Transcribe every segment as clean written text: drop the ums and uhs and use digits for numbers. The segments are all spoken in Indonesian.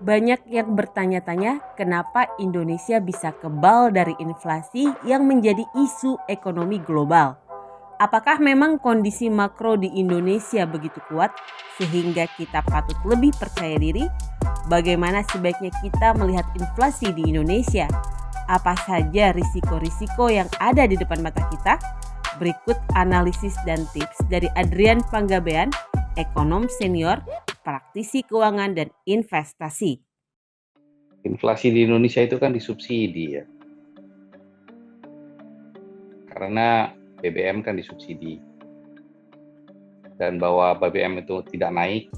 Banyak yang bertanya-tanya kenapa Indonesia bisa kebal dari inflasi yang menjadi isu ekonomi global. Apakah memang kondisi makro di Indonesia begitu kuat sehingga kita patut lebih percaya diri? Bagaimana sebaiknya kita melihat inflasi di Indonesia? Apa saja risiko-risiko yang ada di depan mata kita? Berikut analisis dan tips dari Adrian Panggabean, ekonom senior, praktisi keuangan dan investasi. Inflasi di Indonesia itu kan disubsidi ya, karena BBM kan disubsidi, dan bahwa BBM itu tidak naik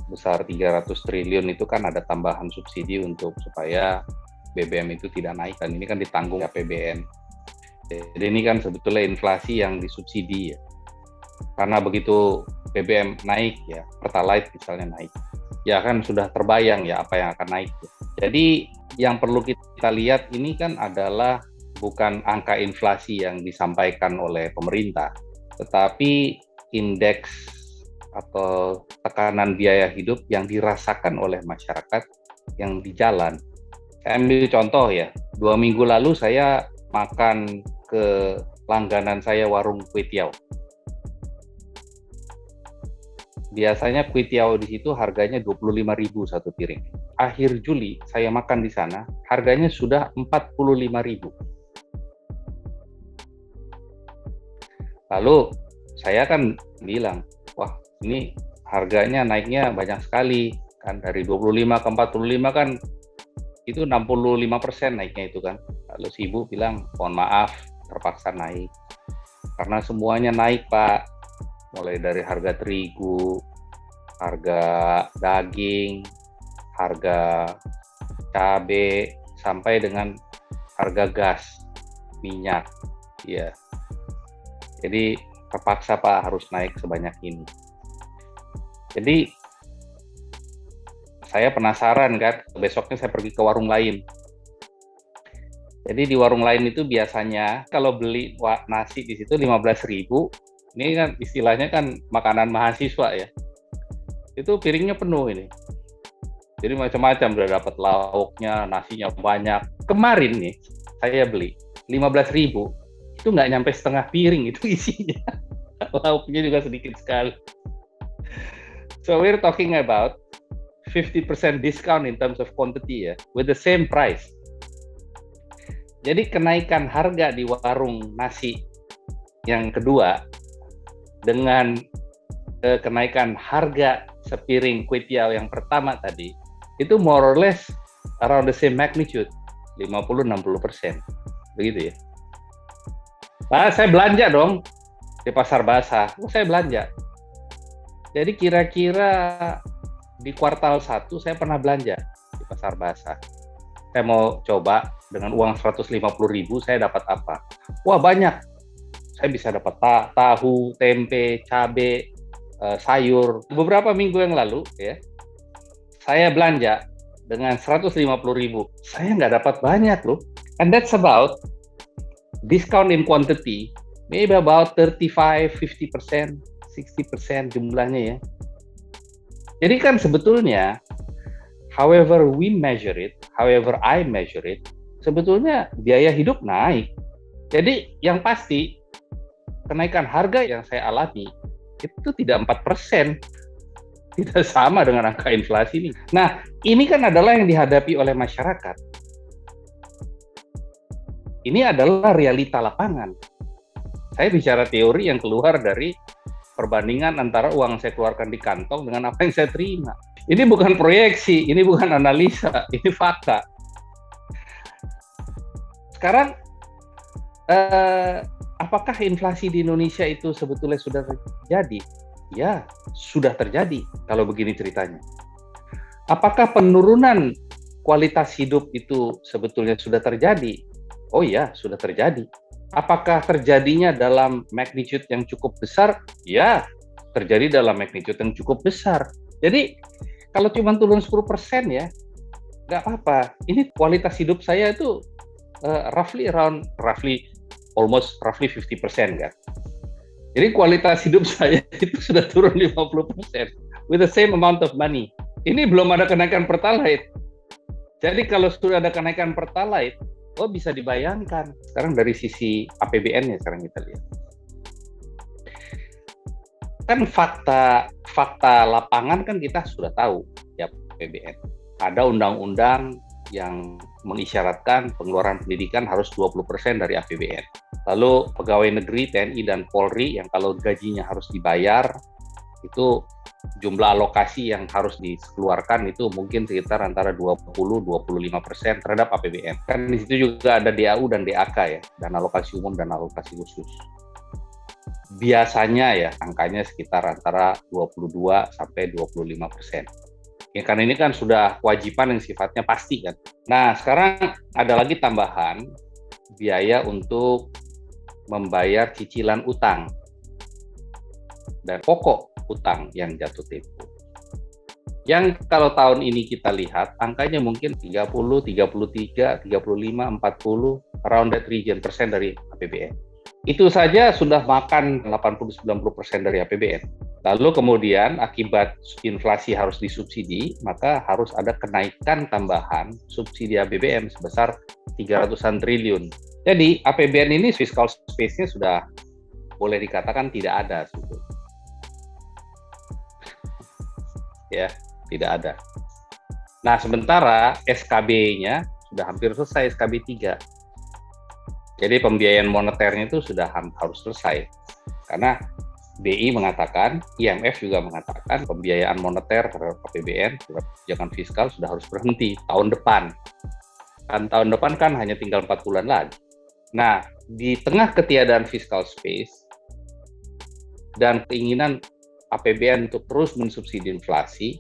besar 300 triliun itu kan ada tambahan subsidi untuk supaya BBM itu tidak naik, dan ini kan ditanggung APBN. Jadi ini kan sebetulnya inflasi yang disubsidi ya, karena begitu BBM naik ya, Pertalite misalnya naik, ya kan sudah terbayang ya apa yang akan naik. Jadi yang perlu kita lihat ini kan adalah bukan angka inflasi yang disampaikan oleh pemerintah, tetapi indeks atau tekanan biaya hidup yang dirasakan oleh masyarakat yang di jalan. Saya ambil contoh ya, 2 minggu lalu saya makan ke langganan saya warung kue tiaw. Biasanya kue tiaw di situ harganya 25.000 satu piring. Akhir Juli saya makan di sana, harganya sudah 45.000. Lalu saya kan bilang, wah ini harganya naiknya banyak sekali, kan dari 25 ke 45 kan itu 65% naiknya itu kan. Lalu si ibu bilang, mohon maaf terpaksa naik, karena semuanya naik Pak, mulai dari harga terigu, harga daging, harga cabai, sampai dengan harga gas, minyak, ya. Jadi terpaksa Pak harus naik sebanyak ini. Jadi saya penasaran kan, besoknya saya pergi ke warung lain. Jadi di warung lain itu biasanya kalau beli nasi di situ 15.000, ini kan istilahnya kan makanan mahasiswa ya. Itu piringnya penuh ini. Jadi macam-macam, udah dapat lauknya, nasinya banyak. Kemarin nih saya beli 15.000, itu nggak nyampe setengah piring itu isinya. Lauknya juga sedikit sekali. So we're talking about 50% discount in terms of quantity ya, with the same price. Jadi kenaikan harga di warung nasi yang kedua dengan kenaikan harga sepiring kue tiaw yang pertama tadi, itu more or less around the same magnitude, 50-60%. Begitu ya. Nah, saya belanja dong di pasar basah. Saya belanja. Jadi kira-kira di kuartal 1 saya pernah belanja di pasar basah. Saya mau coba dengan uang 150.000 saya dapat apa? Wah banyak. Saya bisa dapat tahu, tempe, cabai, sayur. Beberapa minggu yang lalu ya, saya belanja dengan 150.000. Saya nggak dapat banyak loh. And that's about discount in quantity, maybe about 35, 50%, 60% jumlahnya ya. Jadi kan sebetulnya, however we measure it, however I measure it, sebetulnya biaya hidup naik. Jadi yang pasti, kenaikan harga yang saya alami, itu tidak 4%. Tidak sama dengan angka inflasi ini. Nah, ini kan adalah yang dihadapi oleh masyarakat. Ini adalah realita lapangan. Saya bicara teori yang keluar dari perbandingan antara uang saya keluarkan di kantong dengan apa yang saya terima. Ini bukan proyeksi, ini bukan analisa, ini fakta. Sekarang, apakah inflasi di Indonesia itu sebetulnya sudah terjadi? Ya, sudah terjadi kalau begini ceritanya. Apakah penurunan kualitas hidup itu sebetulnya sudah terjadi? Oh ya, sudah terjadi. Apakah terjadinya dalam magnitude yang cukup besar? Ya, terjadi dalam magnitude yang cukup besar. Jadi, kalau cuma turun 10% ya, nggak apa-apa. Ini kualitas hidup saya itu almost 50% kan. Jadi kualitas hidup saya itu sudah turun 50% with the same amount of money. Ini belum ada kenaikan Pertalite. Jadi kalau sudah ada kenaikan Pertalite, bisa dibayangkan. Sekarang dari sisi APBN-nya sekarang kita lihat. Kan fakta lapangan kan kita sudah tahu ya APBN. Ada undang-undang yang mengisyaratkan pengeluaran pendidikan harus 20% dari APBN. Lalu pegawai negeri, TNI, dan Polri yang kalau gajinya harus dibayar, itu jumlah alokasi yang harus dikeluarkan itu mungkin sekitar antara 20-25% terhadap APBN. Kan di situ juga ada DAU dan DAK ya, dan alokasi umum dan alokasi khusus. Biasanya ya angkanya sekitar antara 22-25%. Ya, karena ini kan sudah kewajiban yang sifatnya pasti kan. Nah, sekarang ada lagi tambahan biaya untuk membayar cicilan utang dan pokok utang yang jatuh tempo. Yang kalau tahun ini kita lihat angkanya mungkin 30, 33, 35, 40, around that region persen dari APBN. Itu saja sudah makan 80-90% dari APBN. Lalu kemudian akibat inflasi harus disubsidi, maka harus ada kenaikan tambahan subsidi APBN sebesar 300-an triliun. Jadi APBN ini fiscal space-nya sudah boleh dikatakan tidak ada. Ya, tidak ada. Nah, sementara SKB-nya sudah hampir selesai, SKB 3. Jadi pembiayaan moneternya itu sudah harus selesai. Karena BI mengatakan, IMF juga mengatakan pembiayaan moneter terhadap APBN, kebijakan fiskal sudah harus berhenti tahun depan. Kan tahun depan kan hanya tinggal 4 bulan lagi. Nah, di tengah ketiadaan fiscal space dan keinginan APBN untuk terus mensubsidi inflasi,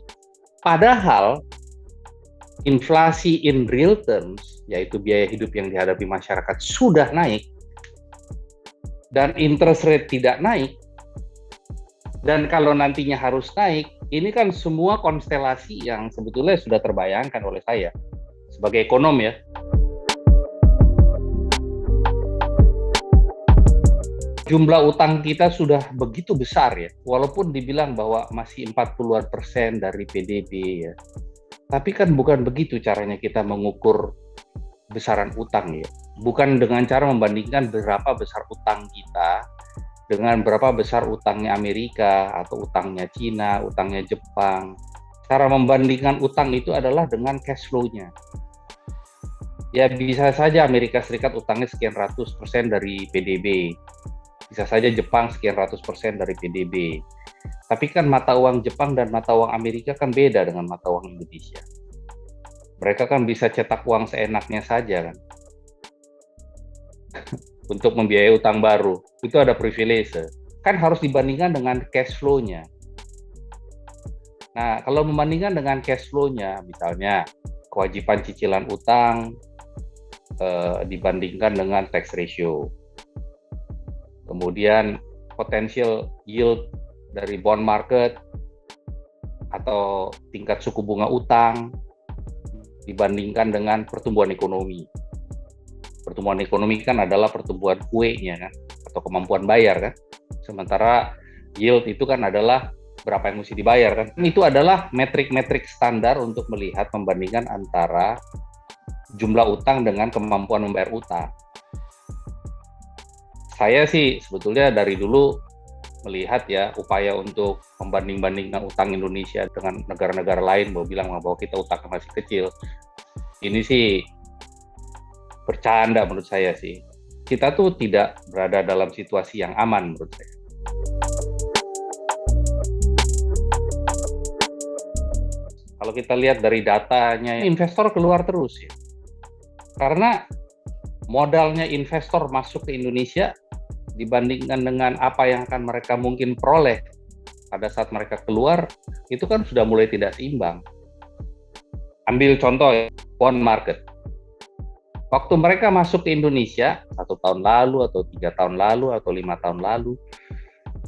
padahal inflasi in real terms, yaitu biaya hidup yang dihadapi masyarakat sudah naik, dan interest rate tidak naik, dan kalau nantinya harus naik, ini kan semua konstelasi yang sebetulnya sudah terbayangkan oleh saya sebagai ekonom ya. Jumlah utang kita sudah begitu besar ya, walaupun dibilang bahwa masih 40% dari PDB ya. Tapi kan bukan begitu caranya kita mengukur besaran utang ya. Bukan dengan cara membandingkan berapa besar utang kita dengan berapa besar utangnya Amerika atau utangnya Cina, utangnya Jepang. Cara membandingkan utang itu adalah dengan cash flow-nya. Ya bisa saja Amerika Serikat utangnya sekian ratus persen dari PDB. Bisa saja Jepang sekian ratus persen dari PDB. Tapi kan mata uang Jepang dan mata uang Amerika kan beda dengan mata uang Indonesia. Mereka kan bisa cetak uang seenaknya saja kan. Untuk membiayai utang baru. Itu ada privilege. Kan harus dibandingkan dengan cash flow-nya. Nah, kalau membandingkan dengan cash flow-nya, misalnya kewajiban cicilan utang dibandingkan dengan tax ratio. Kemudian potential yield dari bond market atau tingkat suku bunga utang dibandingkan dengan pertumbuhan ekonomi. Pertumbuhan ekonomi kan adalah pertumbuhan kue-nya kan, atau kemampuan bayar kan. Sementara yield itu kan adalah berapa yang mesti dibayar kan. Itu adalah metrik-metrik standar untuk melihat membandingkan antara jumlah utang dengan kemampuan membayar utang. Saya sih sebetulnya dari dulu melihat ya upaya untuk membanding-bandingkan utang Indonesia dengan negara-negara lain, bahwa kita utangnya masih kecil. Ini sih bercanda menurut saya sih. Kita tuh tidak berada dalam situasi yang aman menurut saya. Kalau kita lihat dari datanya, investor keluar terus ya. Karena modalnya investor masuk ke Indonesia dibandingkan dengan apa yang akan mereka mungkin peroleh pada saat mereka keluar, itu kan sudah mulai tidak seimbang. Ambil contoh ya, bond market. Waktu mereka masuk ke Indonesia, 1 tahun lalu, atau 3 tahun lalu, atau 5 tahun lalu,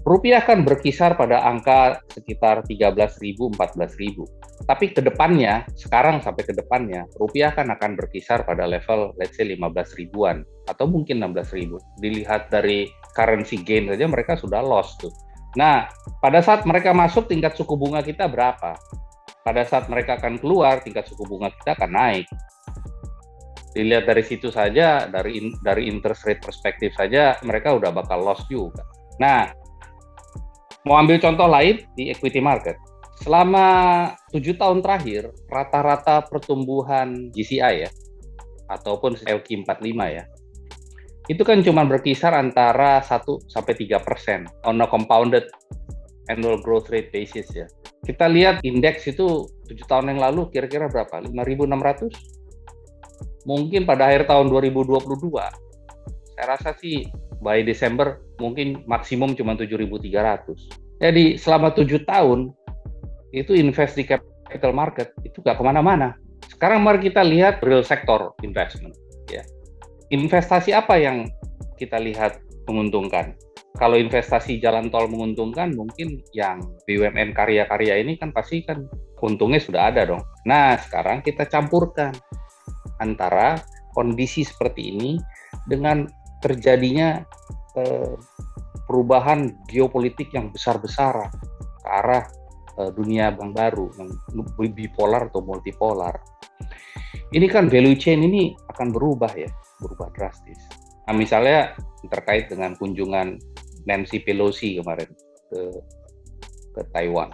rupiah kan berkisar pada angka sekitar 13.000, 14.000. Tapi ke depannya, sekarang sampai ke depannya, rupiah kan akan berkisar pada level, let's say 15 ribuan, atau mungkin 16 ribu. Dilihat dari currency gain saja mereka sudah lost tuh. Nah, pada saat mereka masuk tingkat suku bunga kita berapa? pada saat mereka akan keluar, tingkat suku bunga kita akan naik. Dilihat dari situ saja, dari interest rate perspektif saja, mereka udah bakal loss juga. Nah, mau ambil contoh lain di equity market. Selama 7 tahun terakhir, rata-rata pertumbuhan GCI ya, ataupun LQ45 ya, itu kan cuma berkisar antara 1-3% on a compounded annual growth rate basis ya. Kita lihat indeks itu 7 tahun yang lalu kira-kira berapa? 5.600? Mungkin pada akhir tahun 2022, saya rasa sih by Desember mungkin maksimum cuma 7.300. Jadi selama 7 tahun, itu invest di capital market itu nggak kemana-mana. Sekarang mari kita lihat real sector investment. Ya. Investasi apa yang kita lihat menguntungkan? Kalau investasi jalan tol menguntungkan, mungkin yang BUMN karya-karya ini kan pasti kan untungnya sudah ada dong. Nah, sekarang kita campurkan antara kondisi seperti ini dengan terjadinya perubahan geopolitik yang besar-besaran ke arah dunia yang baru, yang bipolar atau multipolar. Ini kan value chain ini akan berubah drastis. Nah, misalnya terkait dengan kunjungan Nancy Pelosi kemarin ke Taiwan.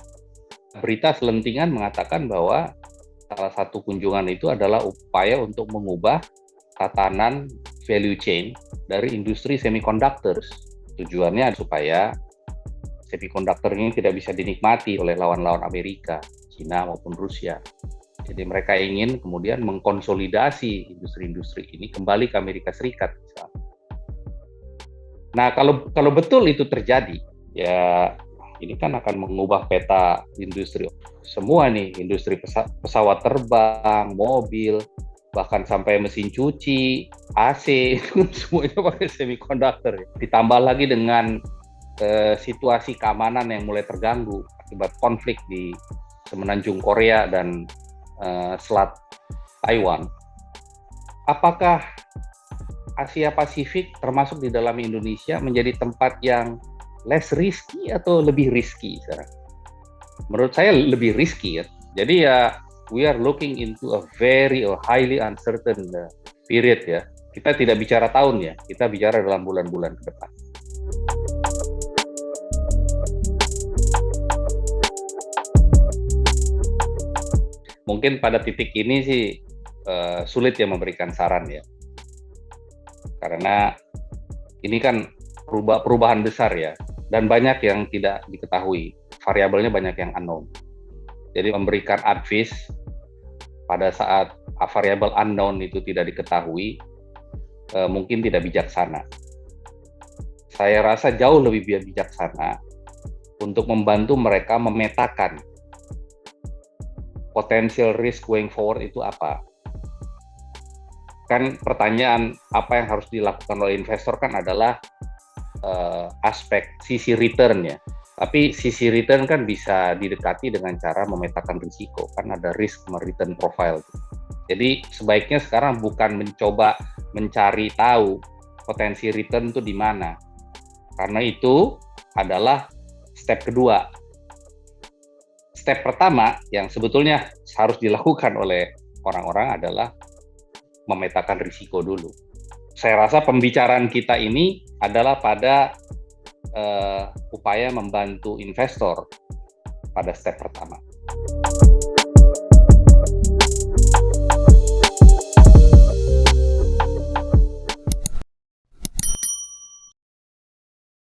Berita selentingan mengatakan bahwa salah satu kunjungan itu adalah upaya untuk mengubah tatanan value chain dari industri semiconductors. Tujuannya supaya semiconductor ini tidak bisa dinikmati oleh lawan-lawan Amerika, Cina maupun Rusia. Jadi mereka ingin kemudian mengkonsolidasi industri-industri ini kembali ke Amerika Serikat. Misalnya. Nah, kalau betul itu terjadi, ya ini kan akan mengubah peta industri. Semua nih, industri pesawat terbang, mobil, bahkan sampai mesin cuci, AC, itu semuanya pakai semiconductor. Ditambah lagi dengan situasi keamanan yang mulai terganggu akibat konflik di semenanjung Korea dan Selat Taiwan. Apakah Asia Pasifik termasuk di dalam Indonesia menjadi tempat yang less risky atau lebih risky sekarang? Menurut saya lebih risky ya. Jadi ya we are looking into a highly uncertain period ya. Kita tidak bicara tahun ya, kita bicara dalam bulan-bulan ke depan. Mungkin pada titik ini sih sulit ya memberikan saran ya, karena ini kan perubahan besar ya, dan banyak yang tidak diketahui, variabelnya banyak yang unknown. Jadi memberikan advice pada saat variabel unknown itu tidak diketahui mungkin tidak bijaksana. Saya rasa jauh lebih bijaksana untuk membantu mereka memetakan potential risk going forward itu apa. Kan pertanyaan apa yang harus dilakukan oleh investor kan adalah aspek sisi return ya. Tapi sisi return kan bisa didekati dengan cara memetakan risiko, kan ada risk sama return profile. Jadi sebaiknya sekarang bukan mencoba mencari tahu potensi return itu di mana. Karena itu adalah step kedua. Step pertama yang sebetulnya harus dilakukan oleh orang-orang adalah memetakan risiko dulu. Saya rasa pembicaraan kita ini adalah pada upaya membantu investor pada step pertama.